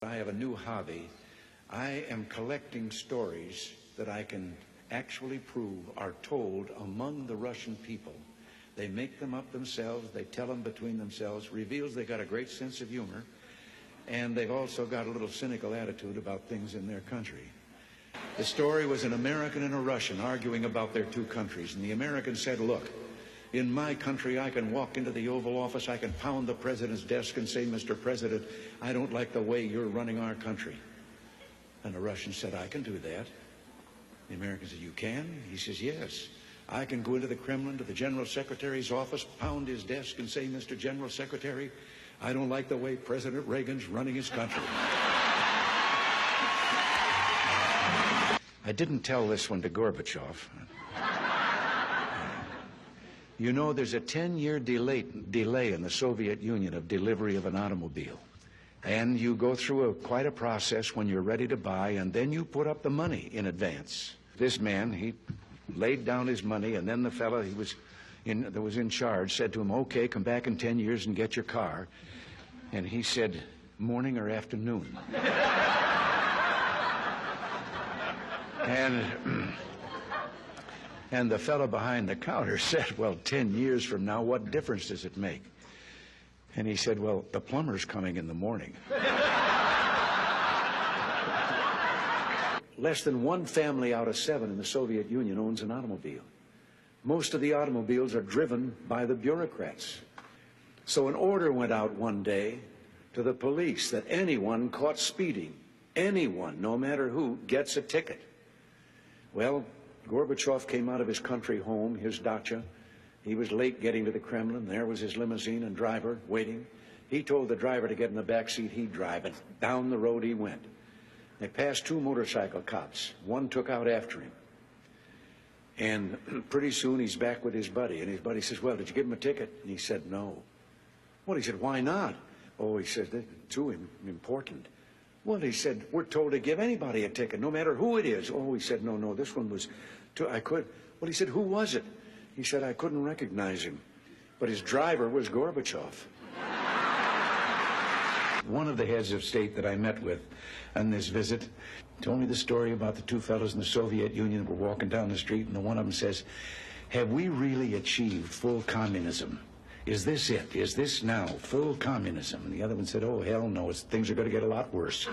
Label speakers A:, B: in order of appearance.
A: I have a new hobby. I am collecting stories that I can actually prove are told among the Russian people. They make them up themselves, they tell them between themselves, reveals they got a great sense of humor, and they've also got a little cynical attitude about things in their country. The story was an American and a Russian arguing about their two countries, and the American said, look, in my country, I can walk into the Oval Office, I can pound the president's desk and say, Mr. President, I don't like the way you're running our country. And the Russian said, I can do that. The American said, you can? He says, yes. I can go into the Kremlin, to the General Secretary's office, pound his desk and say, Mr. General Secretary, I don't like the way President Reagan's running his country. I didn't tell this one to Gorbachev. You know, there's a 10-year delay in the Soviet Union of delivery of an automobile. And you go through quite a process when you're ready to buy, and then you put up the money in advance. This man, he laid down his money, and then the fellow that was in charge said to him, okay, come back in 10 years and get your car. And he said, morning or afternoon? And the fellow behind the counter said, well, 10 years from now, what difference does it make? And he said, well, the plumber's coming in the morning. Less than one family out of 7 in the Soviet Union owns an automobile. Most of the automobiles are driven by the bureaucrats. So an order went out one day to the police that anyone caught speeding, anyone, no matter who, gets a ticket. Well, Gorbachev came out of his country home, his dacha. He was late getting to the Kremlin. There was his limousine and driver waiting. He told the driver to get in the back seat, he'd drive, and down the road he went. They passed 2 motorcycle cops. One took out after him. And pretty soon he's back with his buddy, and his buddy says, well, did you give him a ticket? And he said, no. Well, he said, why not? Oh, he said, they're too important. Well, he said, we're told to give anybody a ticket, no matter who it is. Oh, he said, no, this one was too, I could. Well, he said, who was it? He said, I couldn't recognize him. But his driver was Gorbachev. One of the heads of state that I met with on this visit told me the story about the 2 fellows in the Soviet Union who were walking down the street, and the one of them says, have we really achieved full communism? Is this it? Is this now full communism? And the other one said, oh, hell no, things are going to get a lot worse.